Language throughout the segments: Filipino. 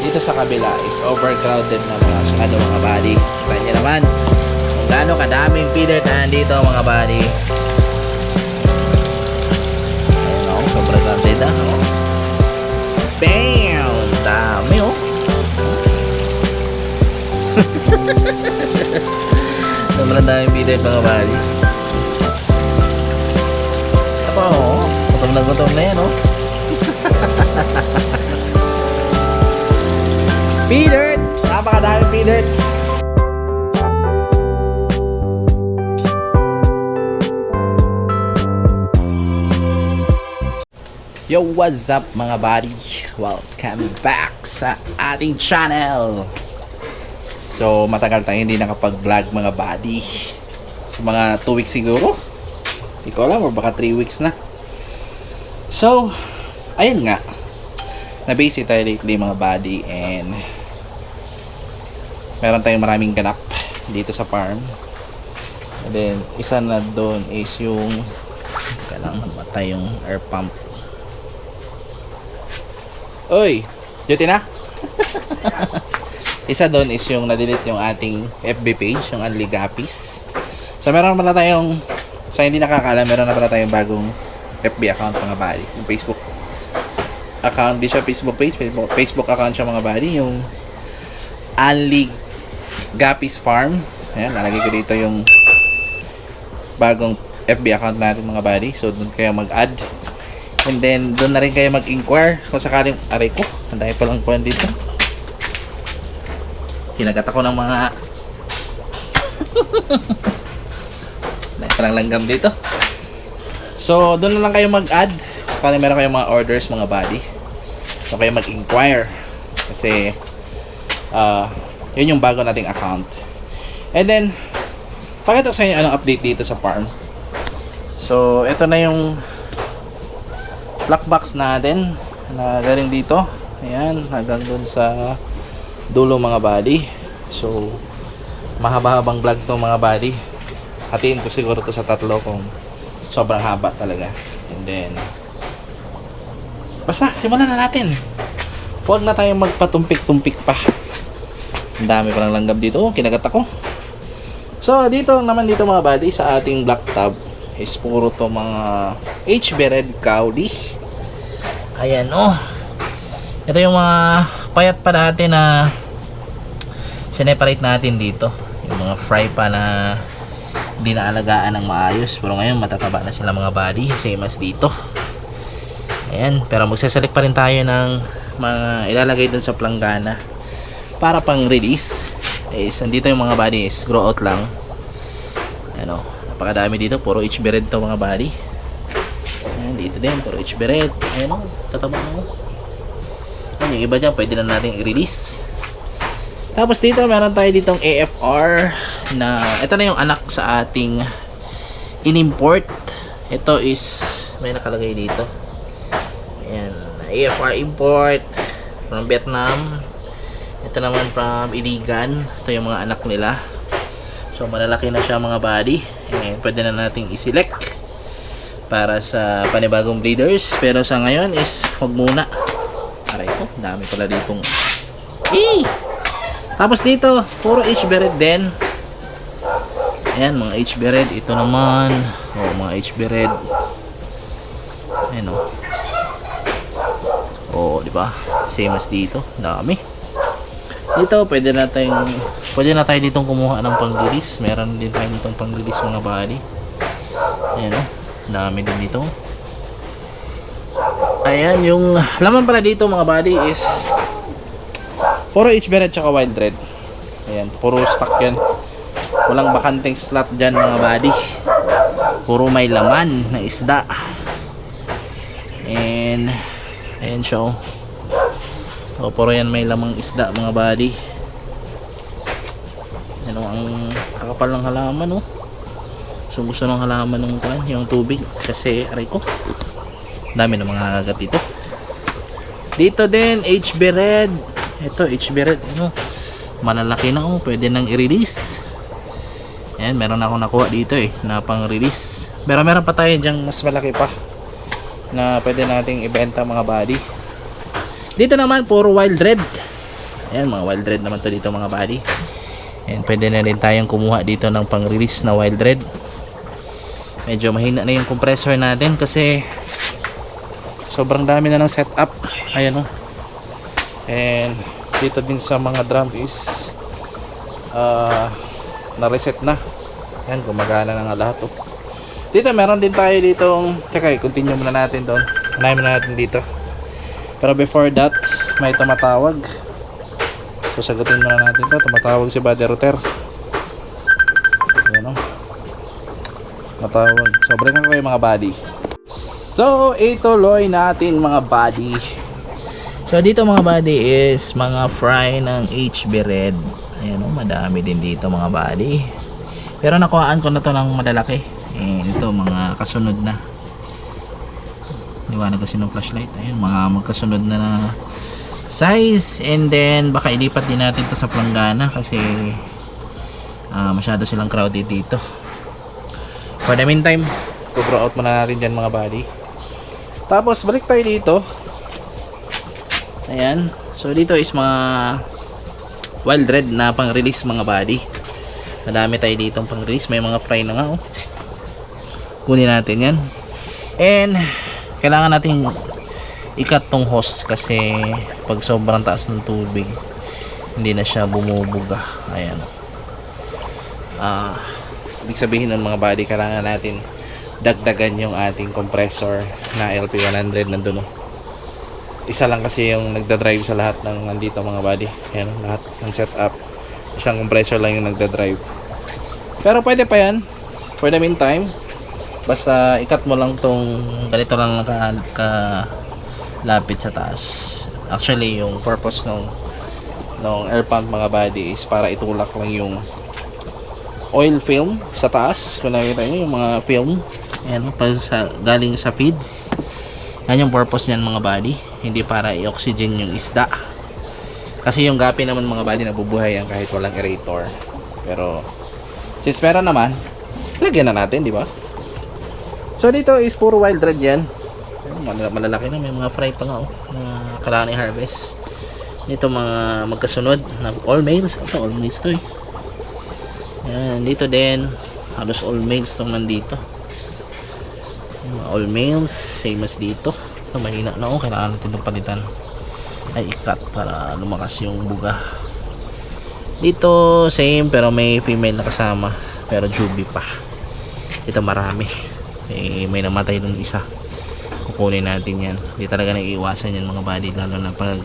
dito sa kabila is overcrowded na mga buddy. Kita nyo naman kung gaano kadaming feeder na nandito mga buddy. Ayun o, sobrang crowded na. Bam! Dami o. Sobrang daming feeder mga buddy. Apa o, gutom na yan o. Feeder! Napakadaming feeder! Yo, what's up mga buddy? Welcome back sa ating channel! So, matagal tayo hindi nakapag-vlog mga buddy. Sa mga 2 weeks siguro. Hindi ko alam, or baka 3 weeks na. So, ayun nga. Na-busy tayo lately mga buddy. And meron tayong maraming ganap dito sa farm. And then, isa na doon is yung kailangan matay yung air pump. Oy! Duty na? Isa doon is yung na-delete yung ating FB page, yung Only Gappies. So, meron pala tayong, sa hindi nakakaalam, meron na pala tayong bagong FB account mga buddy. Yung Facebook account, di siya Facebook page, Facebook account siya mga buddy. Yung Only Gappies Farm. Ayan, lalagay ko dito yung bagong FB account natin mga buddy. So, doon kayo mag-add. And then, doon na rin kayo mag-inquire kung sakaling, aray ko, ang dahil palang kuhan dito. Kinagat ako ng mga dahil palang langgam dito. So, doon na lang kayo mag-add. Sakaling meron kayong mga orders mga buddy. So, kayo mag-inquire. Kasi, yun yung bago nating account. And then, pakita sa inyo anong update dito sa farm. So, ito na yung black box natin na galing dito. Ayan, hanggang dun sa dulo mga buddy. So, mahaba-habang vlog to mga buddy. Hatiin ko siguro to sa 3 kung sobrang haba talaga. And then, basta, simulan na natin. Huwag na tayong magpatumpik-tumpik pa. Ang dami pa ng langgam dito. Oh, kinagat ako. So, dito naman dito mga buddy, sa ating black tub is puro to mga HB Red Cowdy. Ayan, oh. Ito yung mga payat pa natin na sineparate natin dito. Yung mga fry pa na hindi naalagaan ng maayos. Pero ngayon, matataba na sila mga buddy. Same as dito. Ayan, pero magsasalik pa rin tayo ng mga ilalagay dun sa planggana para pang release. Is andito yung mga body is grow out lang. Ano, napakadami dito, puro HB Red to mga body. Ayan, dito din puro HB Red. Ayan o, tataba na o. Ayan, yung iba dyan pwede na natin i-release. Tapos dito meron tayo ditong AFR na ito na yung anak sa ating in-import. Ito is may nakalagay dito. Ayan, AFR import from Vietnam. Ito naman from Iligan. Ito yung mga anak nila. So malalaki na siya mga buddy. And pwede na nating i-select para sa panibagong breeders. Pero sa ngayon is wag muna. Aray ko, dami pala ditong Tapos dito, puro HB Red din. Ayan, mga HB Red. Ito naman, mga HB Red. Ayan o. Diba? Same as dito. Dami. Dito, pwede na tayo ditong kumuha ng pang-release. Meron din tayo ditong pang-release mga buddy. Ayan o. Dami din dito. Ayan, yung laman pala dito mga buddy is puro HB Red tsaka Wild Red. Ayan, puro stock yan. Walang bakanting slot dyan mga buddy. Puro may laman na isda. And ayan siya o. So, puro yan may lamang isda mga buddy. Ano ang kakapal ng halaman oh. So gusto ng halaman ng kuan, yung tubig kasi aray ko. Dami ng mga agat dito. Dito din HB Red. Ito HB Red ano. Malalaki na oh, pwede nang i-release. Ayan, meron ako nakuha dito na pang-release. Pero meron pa tayo diyang mas malaki pa na pwede nating ibenta mga buddy. Dito naman puro Wild Red. Ayan, mga wild red naman to dito mga buddy. And pwede na rin tayong kumuha dito ng pang release na wild red. Medyo mahina na yung compressor natin kasi sobrang dami na ng setup. Ayan o. And dito din sa mga drum is na-reset na. Ayan, gumagana na nga lahat o. Dito meron din tayo ditong, teka, continue muna natin doon. Unahin muna natin dito. Pero before that, may tumatawag. So sagutin muna natin to. Tumatawag si Buddy Router. Ayan o. Matawag. So breakan ko yung mga buddy. So ituloy natin mga buddy. So dito mga buddy is mga fry ng HB Red. Ayan o. Madami din dito mga buddy. Pero nakuhaan ko na to ng malalaki. Ito mga kasunod na. Liwanag kasi ng flashlight. Ayun, mga magkasunod na size. And then baka ilipat din natin to sa planggana kasi masyado silang crowded dito. For the meantime, go-grow out muna natin dyan mga buddy. Tapos balik tayo dito. Ayan. So dito is mga wild red na pang release mga buddy. Madami tayo dito pang release. May mga fry na nga oh. Kunin natin yan. And kailangan natin ikat tong hose kasi pag sobrang taas ng tubig hindi na siya bumubuga. Ayan. Ibig sabihin ng mga buddy, kailangan natin dagdagan yung ating compressor na LP100 nandun. Isa lang kasi yung nagdadrive sa lahat ng nandito mga buddy. Ayan, lahat ng setup. Isang compressor lang yung nagdadrive. Pero pwede pa yan. For the meantime, basta ikat mo lang tong ganito lang lapit sa taas. Actually yung purpose ng air pump mga buddy is para itulak lang yung oil film sa taas. Kung nakikita nyo yung mga film, ayan, galing sa feeds. Yan yung purpose niyan mga buddy. Hindi para i-oxygen yung isda kasi yung gapi naman mga buddy nabubuhay yan kahit walang aerator. Pero since meron naman, lagyan na natin, di ba? So dito is puro wild red yan. Malalaki na, may mga fry pa nga oh, na kailangan i-harvest. Dito mga magkasunod na all males. Ito all males to eh. Yan, dito din halos all males tong nandito. All males, same as dito. Ito mahina na oh, kailangan natin itong palitan. Ay ikat para lumakas yung buga. Dito same pero may female na kasama, pero jubi pa. Dito marami. May namatay dun isa. Kukunin natin yan. Hindi talaga naiiwasan yan mga buddy, lalo na pag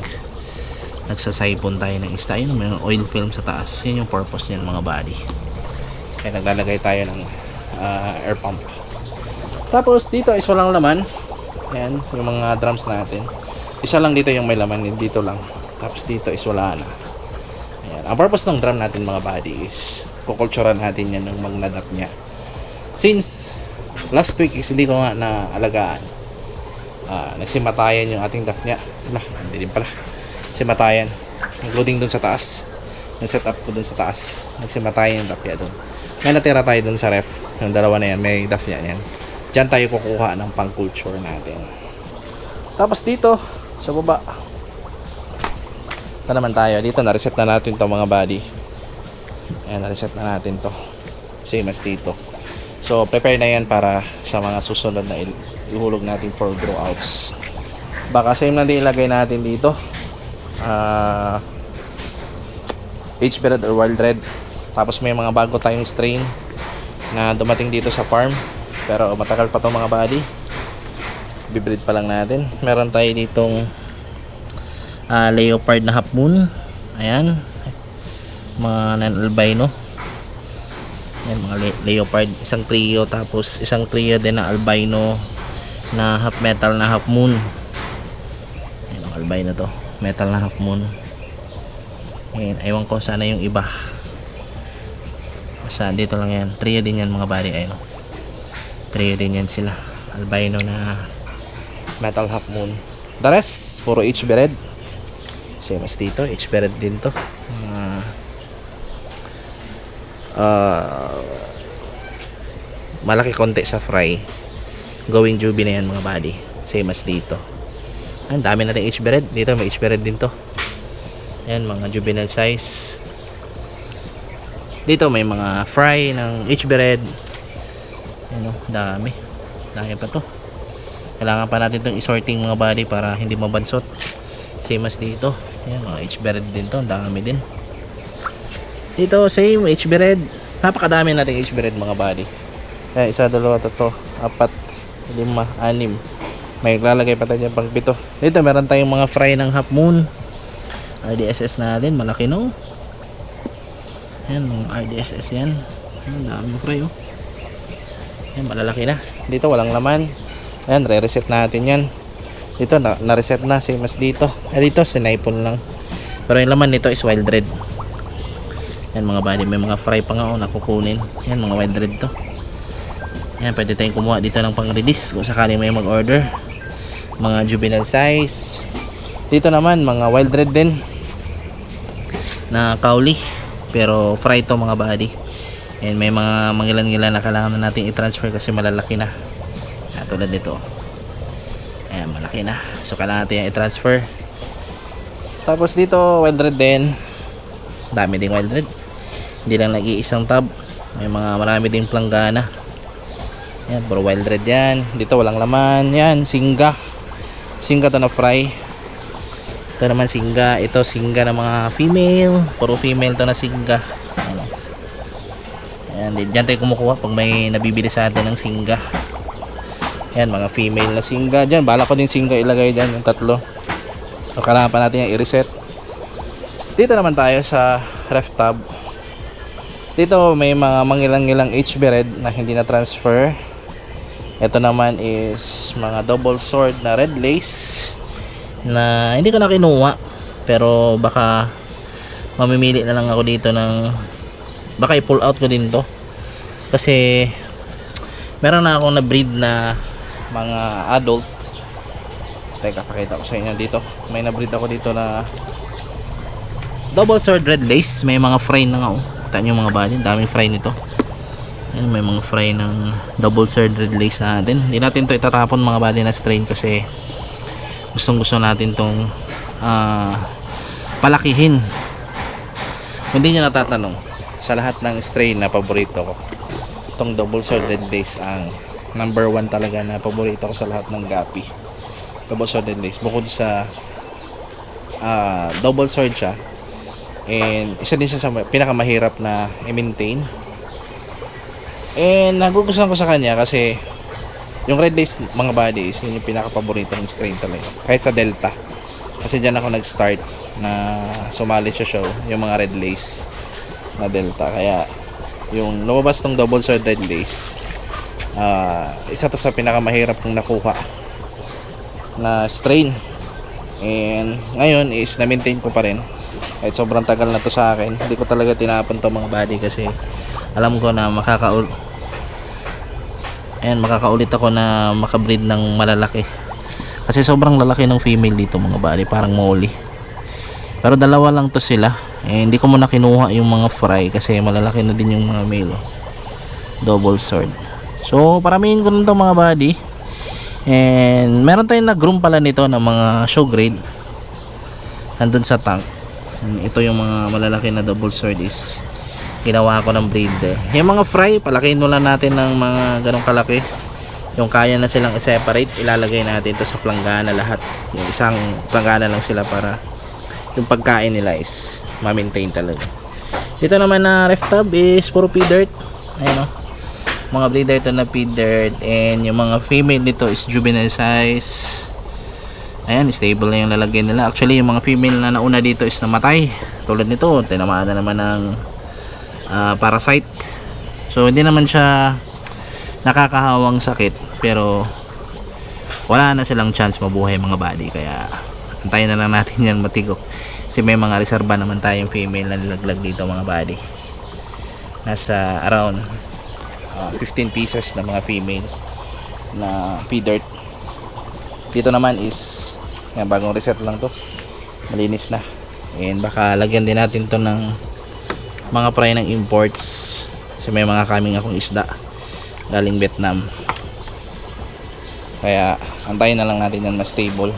nagsasaipon tayo ng isda. Yun, may oil film sa taas. Yan yung purpose yan mga buddy. Kaya naglalagay tayo ng air pump. Tapos dito is walang laman. Yan, yung mga drums natin. Isa lang dito yung may laman, dito lang. Tapos dito is wala na. Ayan. Ang purpose ng drum natin mga buddy is kukulturan natin yan ng magnadap niya. Since last week is hindi ko nga naalagaan, nagsimatayan yung ating duck niya. Hindi din pala simatayan, including dun sa taas. Yung setup ko dun sa taas, nagsimatayan yung duck niya dun. May natira tayo dun sa ref. Yung dalawa na yan, may duck niya yan. Diyan tayo kukuha ng pang culture natin. Tapos dito sa baba, ito naman tayo. Dito na-reset na natin to mga buddy. Ayan, na-reset na natin to, same as dito. So prepare na yan para sa mga susunod na ihulog natin for grow outs. Baka same na din ilagay natin dito, HB Red or Wild Red. Tapos may mga bago tayong strain na dumating dito sa farm, pero matagal pa to mga buddy. Bibreed pa lang natin. Meron tayo ditong leopard na half moon. Ayan, mga non-albino. Ayan, mga leopard, isang trio. Tapos isang trio din na albino na half metal na half moon. Ayan, ang albino to, metal na half moon. Ayan, aywan ko sana yung iba. Basta dito lang yan. Trio din yan mga buddy. Ayan, trio din yan sila, albino na metal half moon. The rest puro HB Red, same as dito, HB Red din to. Malaki konti sa fry, going juby na yan mga buddy, same as dito. Ang dami natin HB Red dito, may HB Red din to. Ayan, mga juvenile size. Dito may mga fry ng HB Red. Ayan, dami pa to. Kailangan pa natin itong isorting mga body para hindi mabansot. Same as dito. Ayan, mga HB Red din to. Dami din. Dito same HB Red. Napakadami nating HB Red mga body. Ayan, 1, 2, 3, 4, 5, 6. May lalagay pa tayo pang 7. Dito meron tayong mga fry ng Half Moon. RDSS natin. Malaki no. Ayan, mga RDSS yan. Ayan, dami fry oh. Ayan, malalaki na. Dito walang laman. Ayan, re-reset natin yan. Dito na-reset na, same as dito. Dito sinaipon lang. Pero yung laman nito is wild red. Ayan mga body, may mga fry pa nga nakukunin. Ayan, mga wild red to. Ayan, pwede tayong kumuha dito ng pang-release kung sakali may mag-order. Mga juvenile size. Dito naman, mga wild red din na kauli. Pero fry to mga body. And may mga mangilan-ngilan na kailangan na natin i-transfer kasi malalaki na. Tulad dito. Ayan, malaki na. So kailangan natin i-transfer. Tapos dito wild red din. Dami ding wild red. Hindi lang nag-iisang tab. May mga marami ding planggana. Ayan, puro wild red yan. Dito walang laman. Yan, singga. Singga to na fry. Ito naman singga. Ito singga ng mga female. Puro female to na singga. Ayan, dyan tayo kumukuha pag may nabibili sa atin ng singga. Ayan, mga female na singga dyan. Bala ko din singga ilagay dyan, yung 3. So kailangan pa natin yung i-reset. Dito naman tayo sa ref tab. Dito may mga mangilang-ngilang HB Red na hindi na transfer. Ito naman is mga double sword na red lace na hindi ko na kinuha, pero baka mamimili na lang ako dito ng, baka i-pull out ko din to kasi meron na akong na breed na mga adult. Teka, pakita ko sa inyo dito. May na breed ako dito na double sword red lace. May mga fry na nga oh. Kita nyo mga bali, daming fry nito. Ayan, may mga fry ng double sword red lace natin. Hindi natin to itatapon mga bali na strain kasi gusto natin tong palakihin. Hindi nyo natatanong, sa lahat ng strain na paborito ko, itong double sword red lace ang number 1 talaga na paborito ko sa lahat ng gapi. Double sword red lace, bukod sa double sword siya, and isa din siya sa pinakamahirap na i-maintain. And nagugustuhan ko sa kanya kasi yung red lace mga buddies, yun yung pinakapaboritong strain talaga kahit sa Delta, kasi dyan ako nag-start na sumali sa show, yung mga red lace na Delta. Kaya yung lumabas tong double sword red lace, isa to sa pinakamahirap kong nakuha na strain, and ngayon is na-maintain ko pa rin kahit sobrang tagal na to sa akin. Hindi ko talaga tinapon to mga buddy kasi alam ko na makakaulit ako na makabreed ng malalaki kasi sobrang lalaki ng female dito mga buddy, parang molly. Pero dalawa lang to sila, hindi ko muna kinuha yung mga fry kasi malalaki na din yung mga male double sword. So paramihin ko nito mga buddy. And meron tayong nag-groom pala nito ng mga show grade andun sa tank. Ito yung mga malalaki na double sword is ginawa ko ng breeder. Yung mga fry, palakihin mo lang natin ng mga ganong kalaki. Yung kaya na silang i-separate, ilalagay natin ito sa planggana lahat. Yung isang planggana lang sila para yung pagkain nila is ma-maintain talaga. Dito naman na ref tab is puro pea dirt. Ayan o, mga breeder ito na pea dirt. And yung mga female nito is juvenile size. Ayan, stable na yung lalagyan nila. Actually yung mga female na nauna dito is namatay. Tulad nito, tinamaan na naman ng parasite. So hindi naman siya nakakahawang sakit, pero wala na silang chance mabuhay mga body. Kaya antayin na lang natin yan matigok kasi may mga reserva naman tayong female na nilaglag dito mga body. Nasa around 15 pieces na mga female na pea dirt. Dito naman is yan, bagong reset lang to, malinis na. And baka lagyan din natin to ng mga fry ng imports kasi may mga kaming akong isda galing Vietnam. Kaya antayin na lang natin yan mas stable.